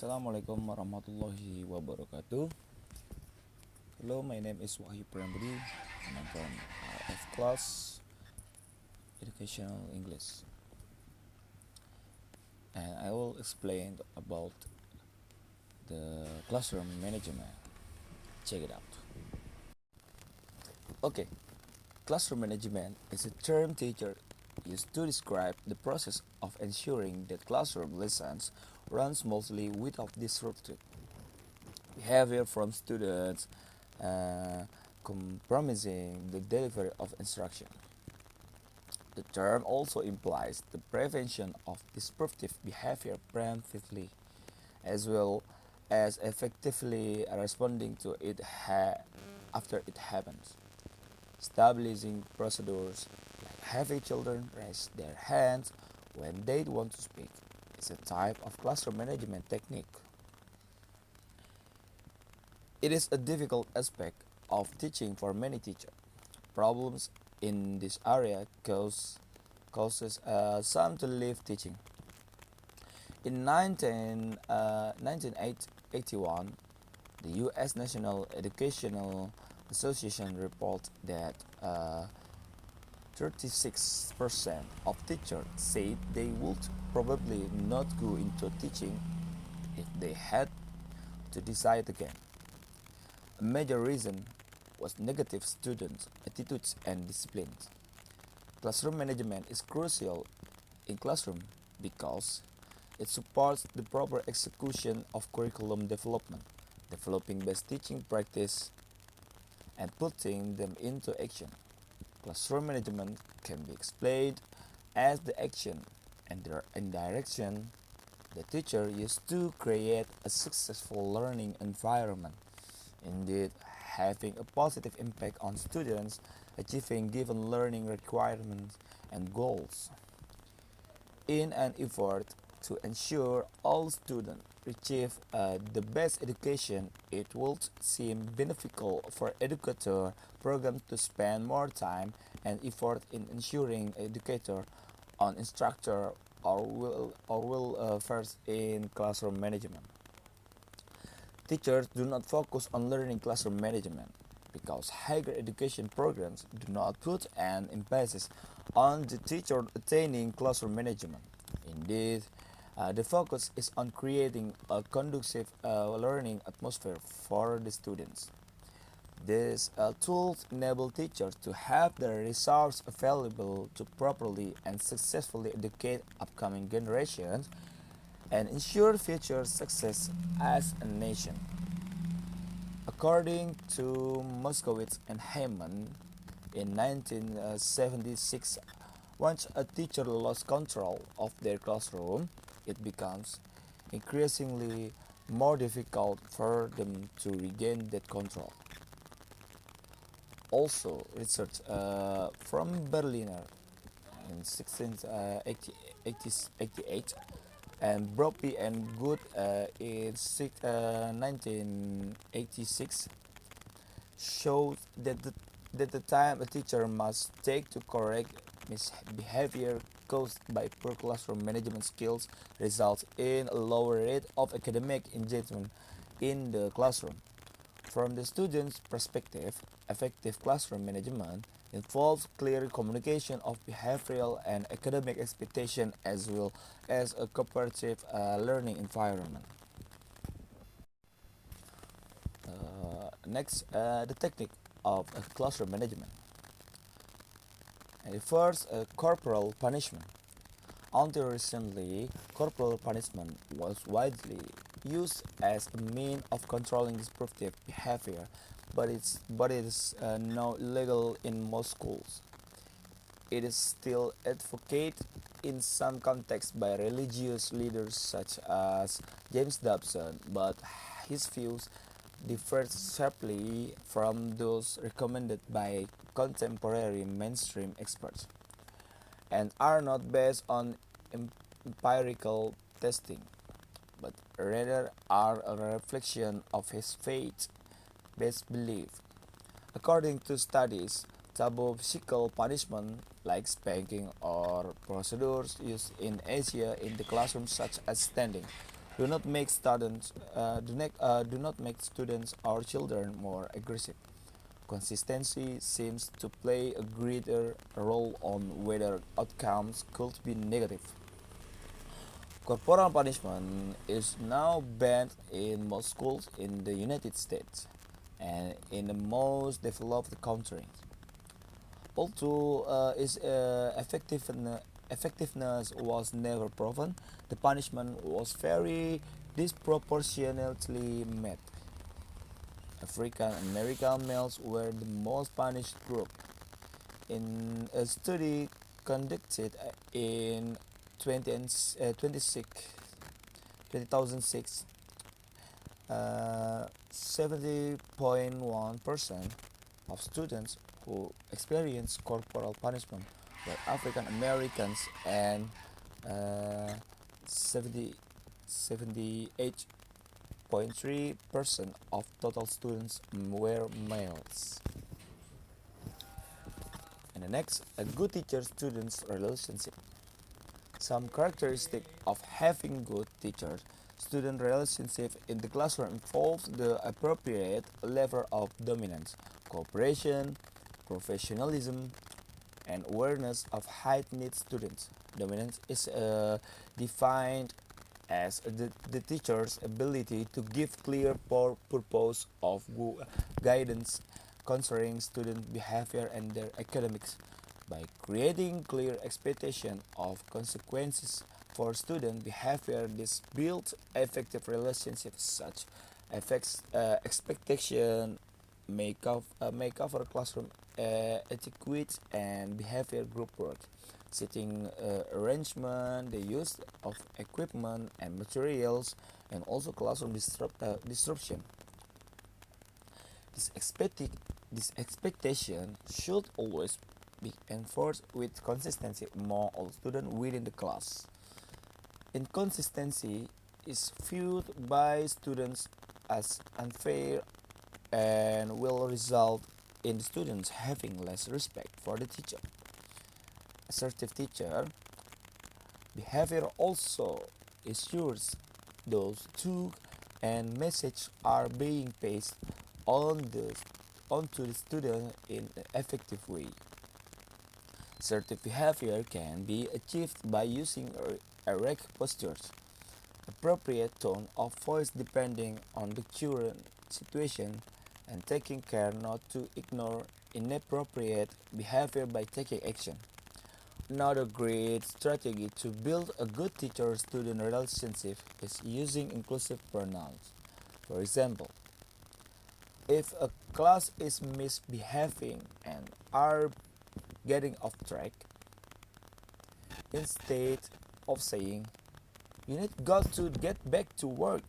Assalamualaikum warahmatullahi wabarakatuh. Hello, my name is Wahyu Priambudi and I'm from R4F Class Educational English. And I will explain about the classroom management. Check it out. Okay, classroom management is a term teacher used to describe the process of ensuring that classroom lessons run smoothly without disrupted behavior from students, compromising the delivery of instruction. The term also implies the prevention of disruptive behavior preemptively, as well as effectively responding to it after it happens. Establishing procedures like having children raise their hands when they want to speak is a type of classroom management technique. It is a difficult aspect of teaching for many teachers. Problems in this area causes some to leave teaching. In 1981, the U.S. National Educational Association reported that 36% of teachers said they would probably not go into teaching if they had to decide again. A major reason was negative student attitudes and disciplines. Classroom management is crucial in classroom because it supports the proper execution of curriculum development, developing best teaching practice, and putting them into action. Classroom management can be explained as the action and direction the teacher used to create a successful learning environment, indeed having a positive impact on students achieving given learning requirements and goals. In an effort to ensure all students achieve the best education, it would seem beneficial for educator programs to spend more time and effort in ensuring educator on instructor or will first in classroom management. Teachers do not focus on learning classroom management because higher education programs do not put an emphasis on the teacher attaining classroom management. Indeed, the focus is on creating a conducive learning atmosphere for the students. These tools enable teachers to have the resources available to properly and successfully educate upcoming generations and ensure future success as a nation. According to Moskowitz and Heyman in 1976, once a teacher lost control of their classroom, it becomes increasingly more difficult for them to regain that control. Also, research from Berliner in 1688 and Brophy and Good in 1986 shows that the time a teacher must take to correct misbehavior caused by poor classroom management skills results in a lower rate of academic engagement in the classroom. From the student's perspective, effective classroom management involves clear communication of behavioral and academic expectation as well as a cooperative learning environment. Next, the technique of classroom management. And first, corporal punishment. Until recently, corporal punishment was widely used as a means of controlling disruptive behavior, but it is now illegal in most schools. It is still advocated in some contexts by religious leaders such as James Dobson, but his views differ sharply from those recommended by contemporary mainstream experts and are not based on empirical testing, but rather are a reflection of his faith-based belief. According to studies, taboo physical punishment like spanking or procedures used in Asia in the classroom such as standing, do not make students or children more aggressive. Consistency seems to play a greater role on whether outcomes could be negative. Corporal punishment is now banned in most schools in the United States and in the most developed countries. Although its effectiveness was never proven, the punishment was very disproportionately met. African American males were the most punished group. In a study conducted in 2006, 70.1% of students who experienced corporal punishment were African Americans and 78.3% of total students were males. And the next, a good teacher-student relationship. Some characteristics of having good teacher-student relationship in the classroom involves the appropriate level of dominance, cooperation, professionalism, and awareness of high-need students. Dominance is defined as the teacher's ability to give clear purpose of guidance concerning student behavior and their academics. By creating clear expectation of consequences for student behavior, this builds effective relationships. Such expectation may cover classroom etiquette and behavior group work, seating arrangement, the use of equipment and materials, and also classroom disruption. This expectation should always be enforced with consistency among all students within the class. Inconsistency is viewed by students as unfair and will result in the students having less respect for the teacher. Assertive teacher behavior also ensures those tools and messages are being passed onto the student in an effective way. Assertive behavior can be achieved by using erect postures, appropriate tone of voice depending on the current situation, and taking care not to ignore inappropriate behavior by taking action. Another great strategy to build a good teacher-student relationship is using inclusive pronouns. For example, if a class is misbehaving and are getting off track, instead of saying, "You need got to get back to work,"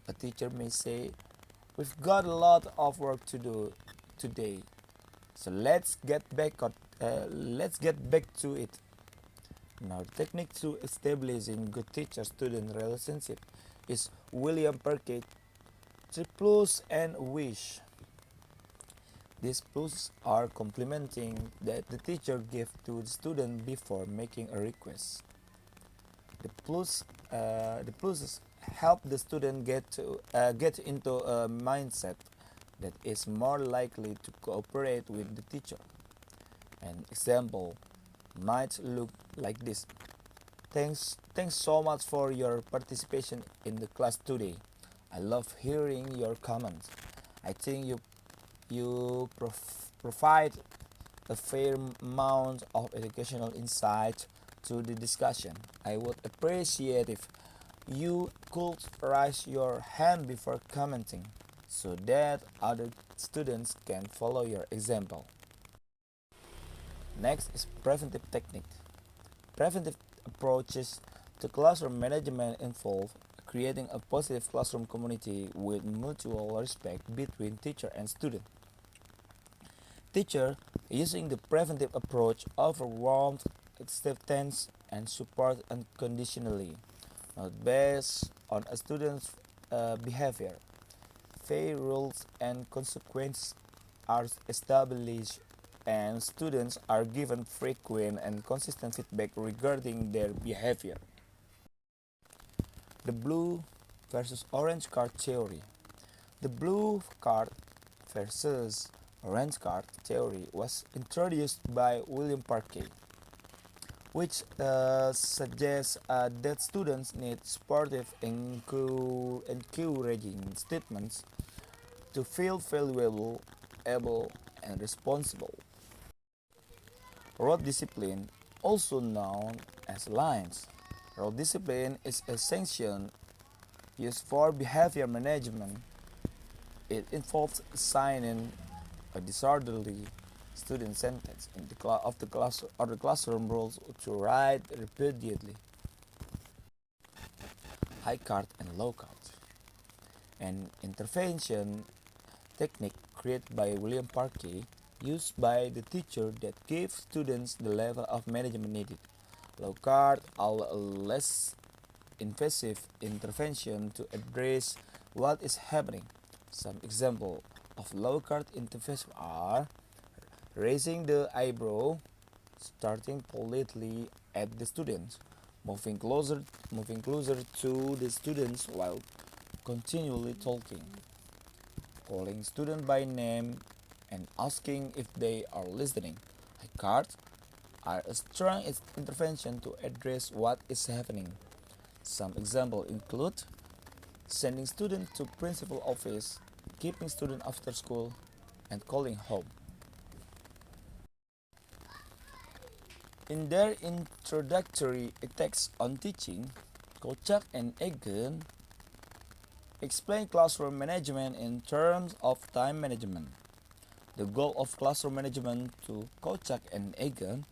a teacher may say, "We've got a lot of work to do today, so let's get back to it." Now, the technique to establishing good teacher-student relationship is William Perkett 3 plus and wish. These plus are complimenting that the teacher gave to the student before making a request. The pluses help the student get into a mindset that is more likely to cooperate with the teacher. An example might look like this: Thanks so much for your participation in the class today. I love hearing your comments. I think you provide a fair amount of educational insight to the discussion. I would appreciate if you could raise your hand before commenting so that other students can follow your example. Next is preventive technique. Preventive approaches to classroom management involve creating a positive classroom community with mutual respect between teacher and student. Teacher, using the preventive approach, offer warmth, acceptance, and support unconditionally, not based on a student's behavior. Fair rules and consequences are established, and students are given frequent and consistent feedback regarding their behavior. The blue versus orange card theory. The blue card versus orange card theory was introduced by William Parkey, which suggests that students need supportive and encouraging statements to feel valuable, able, and responsible. Rote discipline, also known as lines. Rote discipline is a sanction used for behavior management. It involves assigning a disorderly student sentence in the class or the classroom rules to write repeatedly. High card and low card. An intervention technique created by William Parkey, used by the teacher that gives students the level of management needed. Low card are a less invasive intervention to address what is happening. Some examples of low card intervention are raising the eyebrow, starting politely at the students, moving closer to the students while continually talking, calling student by name and asking if they are listening. High cards are a strong intervention to address what is happening. Some examples include sending students to principal office, keeping students after school, and calling home. In their introductory text on teaching, Kolchak and Egan explain classroom management in terms of time management. The goal of classroom management to Kolchak and Egan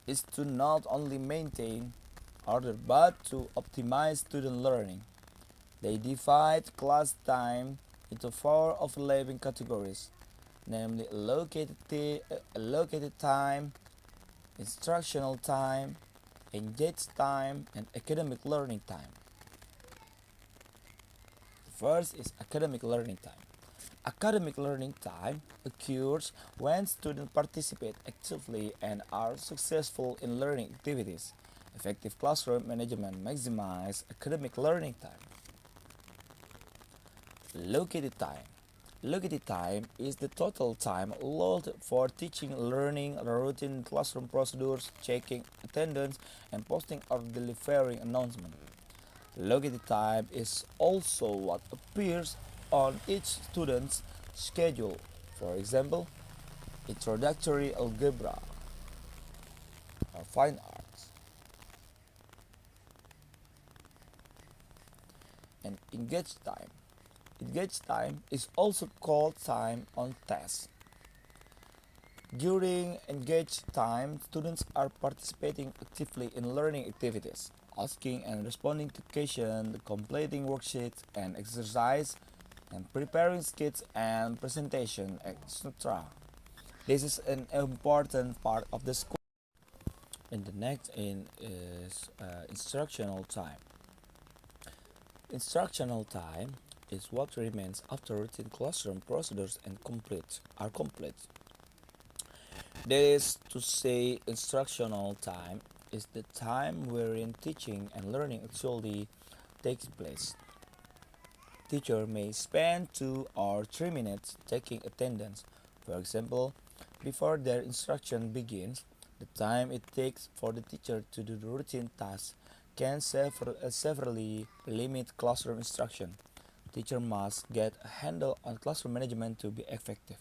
is to not only maintain order but to optimize student learning. They divide class time into four overlapping categories, namely allocated time, instructional time, engaged time, and academic learning time. The first is academic learning time. Academic learning time occurs when students participate actively and are successful in learning activities. Effective classroom management maximizes academic learning time. Allocated time. Allocated time is the total time allotted for teaching, learning, routine classroom procedures, checking attendance, and posting or delivering announcements. Allocated time is also what appears on each student's schedule. For example, introductory algebra or fine arts. And engaged time. Engaged time is also called time on task. During engaged time, students are participating actively in learning activities, asking and responding to questions, completing worksheets and exercise, and preparing skits and presentation, etc. This is an important part of the school. And the next is instructional time. Instructional time is what remains after routine classroom procedures are complete. That is to say, instructional time is the time wherein teaching and learning actually takes place. Teacher may spend 2 or 3 minutes taking attendance. For example, before their instruction begins, the time it takes for the teacher to do the routine tasks can severely limit classroom instruction. Teacher must get a handle on classroom management to be effective.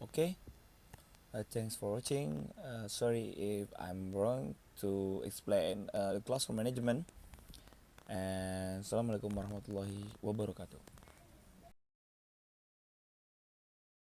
Okay, thanks for watching. Sorry if I'm wrong to explain the classroom management. And Assalamualaikum warahmatullahi wabarakatuh.